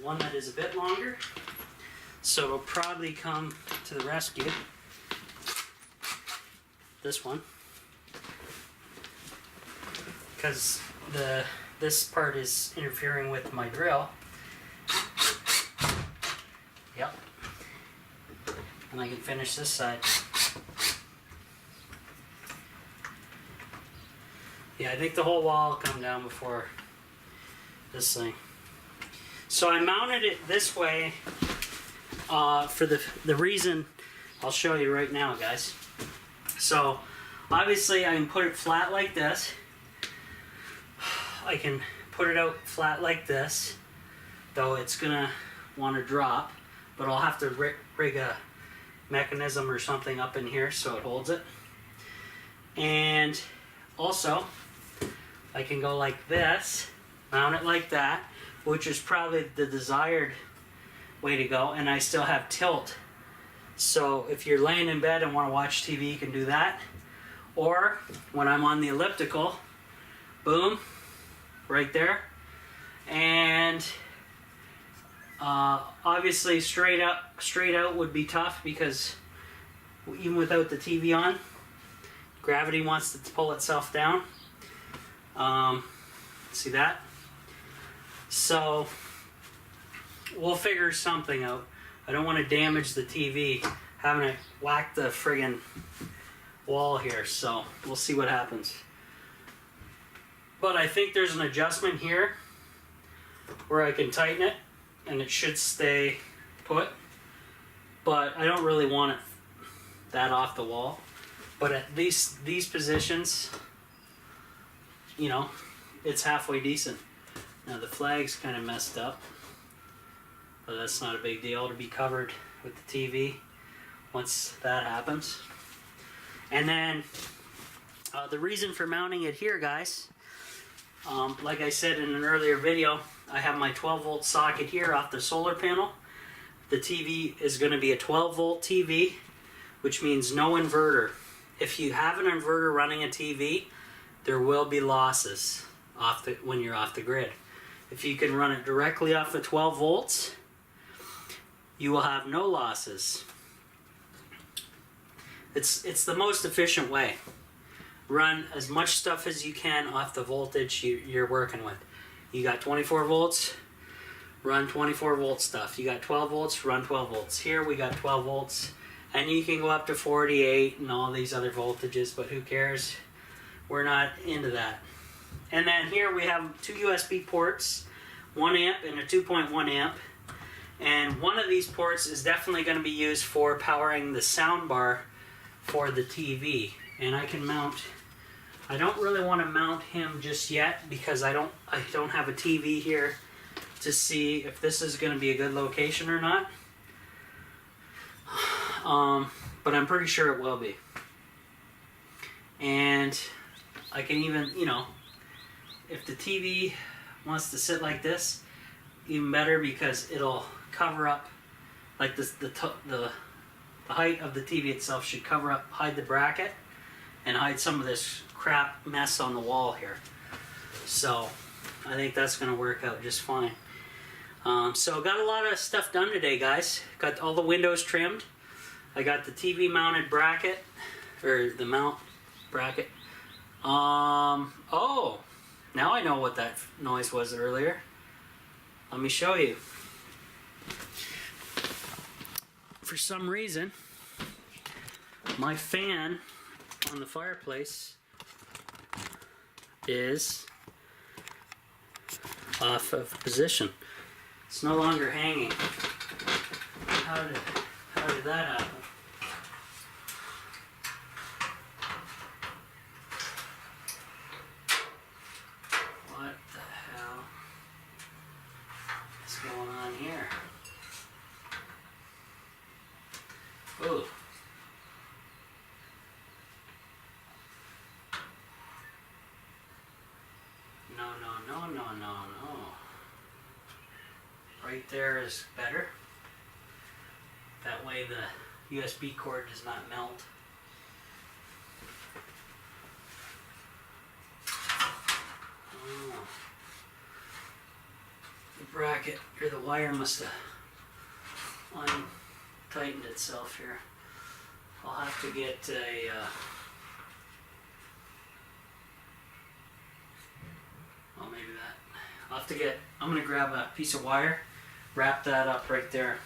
One that is a bit longer, so it'll probably come to the rescue. This one, because this part is interfering with my drill. Yep. And I can finish this side. Yeah, I think the whole wall will come down before this thing. So I mounted it this way for the reason I'll show you right now, guys. So obviously I can put it flat like this. I can put it out flat like this, though it's gonna want to drop, but I'll have to rig a mechanism or something up in here so it holds it. And also I can go like this, mount it like that, which is probably the desired way to go, and I still have tilt. So if you're laying in bed and want to watch TV, you can do that. Or when I'm on the elliptical, boom, right there. And obviously straight out would be tough, because even without the TV on, gravity wants to pull itself down. See that? So we'll figure something out. I don't want to damage the TV having it whack the friggin' wall here, so we'll see what happens. But I think there's an adjustment here where I can tighten it and it should stay put, but I don't really want it that off the wall. But at least these positions, you know, it's halfway decent. Now the flag's kind of messed up, but that's not a big deal to be covered with the TV once that happens. And then the reason for mounting it here, guys, like I said in an earlier video, I have my 12 volt socket here off the solar panel. The TV is going to be a 12 volt TV, which means no inverter. If you have an inverter running a TV, there will be losses when you're off the grid. If you can run it directly off the 12 volts, you will have no losses. It's the most efficient way. Run as much stuff as you can off the voltage you're working with. You got 24 volts, run 24 volt stuff. You got 12 volts, run 12 volts. Here we got 12 volts, and you can go up to 48 and all these other voltages, but who cares? We're not into that. And then here we have two USB ports, 1 amp and a 2.1 amp. And one of these ports is definitely going to be used for powering the sound bar for the TV. And I can mount, I don't really want to mount him just yet, because I don't have a TV here to see if this is going to be a good location or not. But I'm pretty sure it will be. And I can even, you know, if the TV wants to sit like this, even better, because it'll cover up, like this, the height of the TV itself should cover up, hide the bracket, and hide some of this crap mess on the wall here. So I think that's going to work out just fine. So got a lot of stuff done today, guys. Got all the windows trimmed. I got the TV mounted bracket, or the mount bracket. Oh, now I know what that noise was earlier. Let me show you. For some reason, my fan on the fireplace is off of position. It's no longer hanging. How did that happen? What the hell is going on here? Ooh. No. Right there is better. That way the USB cord does not melt. bracket, or the wire must have untightened itself here. I'll have to get a oh, maybe that. I'll have to get, I'm gonna grab a piece of wire, wrap that up right there.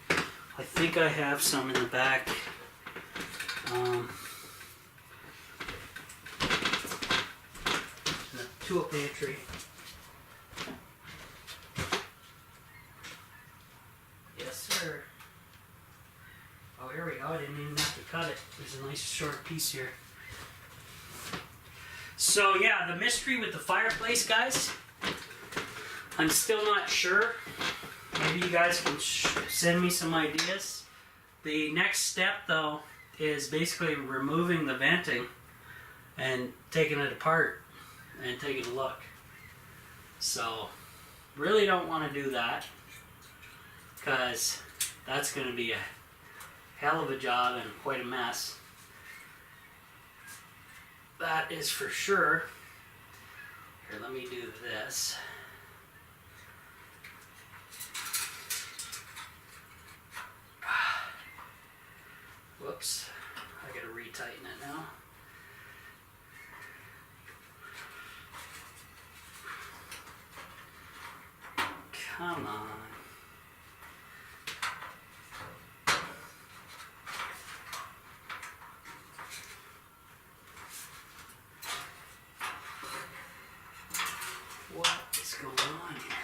I think I have some in the back. The tool pantry. Yes, sir. Oh, here we go. I didn't even have to cut it. There's a nice short piece here. So yeah, the mystery with the fireplace, guys, I'm still not sure. Maybe you guys can send me some ideas. The next step, though, is basically removing the venting and taking it apart and taking a look. So, really don't want to do that, because that's going to be a hell of a job and quite a mess. That is for sure. Here, let me do this. Whoops, I gotta retighten it now. Come on. What is going on here?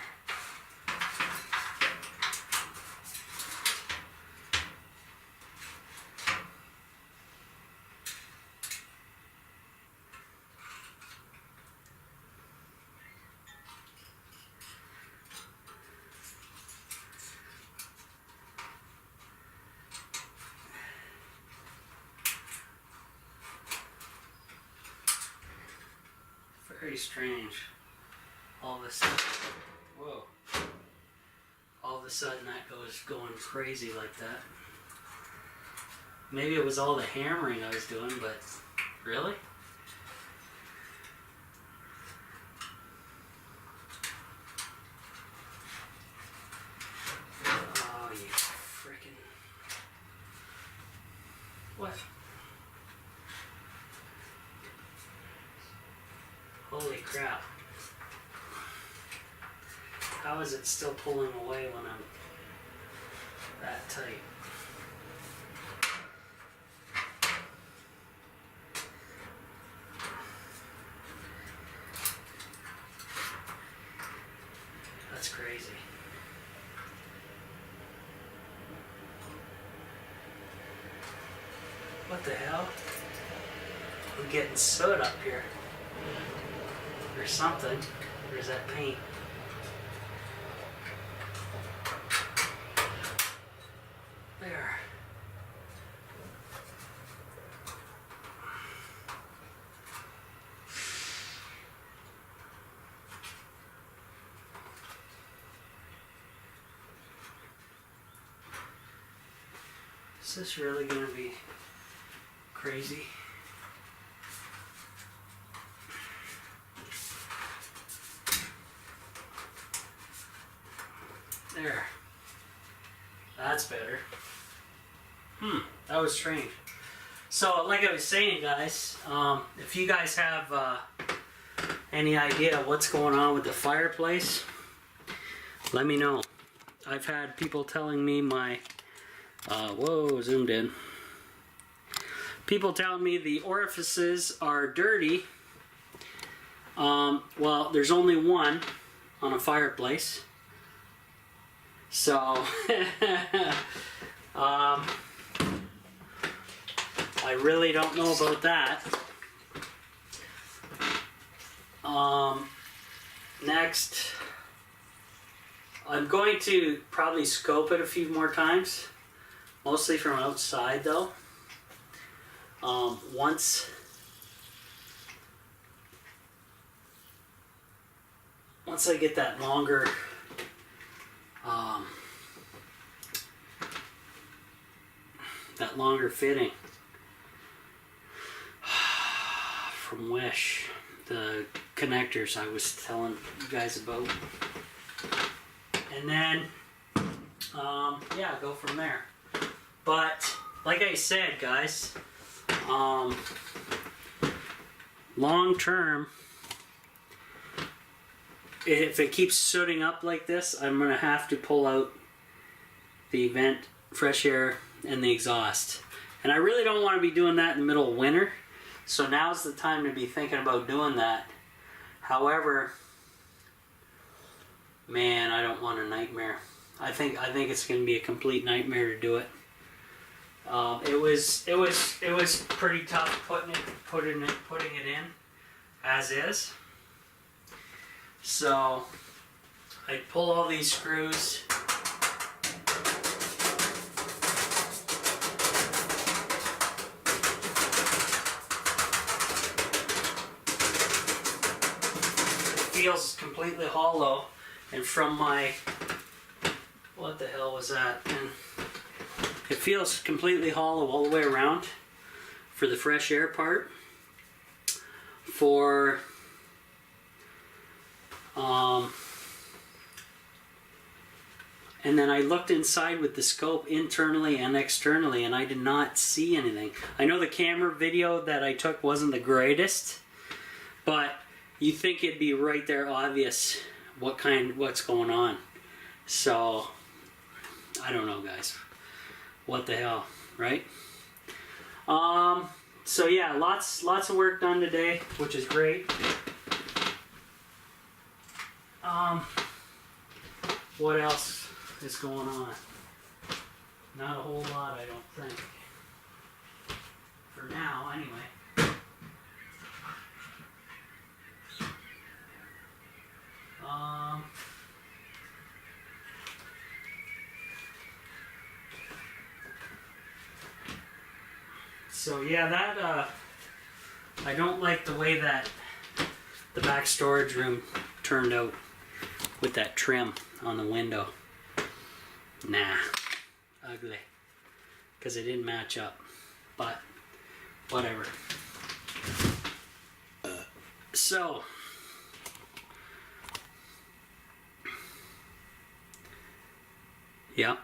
Very strange. All of a sudden, whoa. All of a sudden that goes going crazy like that. Maybe it was all the hammering I was doing, but really? Oh, you frickin'. What? Holy crap. How is it still pulling away when I'm that tight? That's crazy. What the hell? I'm getting soot up here. Or something. Or is that paint? There. Is this really going to be crazy? There. That's better. That was strange. So, like I was saying, guys, if you guys have any idea what's going on with the fireplace, let me know. I've had people telling me my... whoa, zoomed in. People telling me the orifices are dirty. Well, there's only one on a fireplace. So, I really don't know about that. Next, I'm going to probably scope it a few more times, mostly from outside though. Once I get that longer fitting from Wish, the connectors I was telling you guys about. and then yeah, go from there. But like I said, guys, long term, if it keeps sooting up like this, I'm gonna have to pull out the vent, fresh air, and the exhaust. And I really don't want to be doing that in the middle of winter, so now's the time to be thinking about doing that. However, man, I don't want a nightmare. I think it's going to be a complete nightmare to do it. It was pretty tough putting it in as is. So I pull all these screws. It feels completely hollow, and from my, what the hell was that? And it feels completely hollow all the way around for the fresh air part. For and then I looked inside with the scope internally and externally, and I did not see anything. I know the camera video that I took wasn't the greatest, but you think it'd be right there obvious what's going on. So I don't know, guys. What the hell, right? So yeah, lots of work done today, which is great. What else is going on? Not a whole lot, I don't think. For now, anyway. So yeah, that I don't like the way that the back storage room turned out with that trim on the window. Nah, ugly, because it didn't match up, but whatever. So yeah,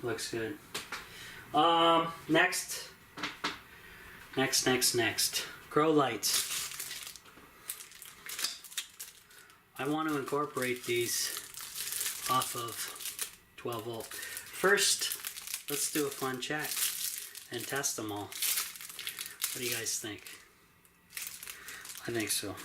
looks good. Next. Grow lights. I want to incorporate these off of 12 volt. First, let's do a fun check and test them all. What do you guys think? I think so.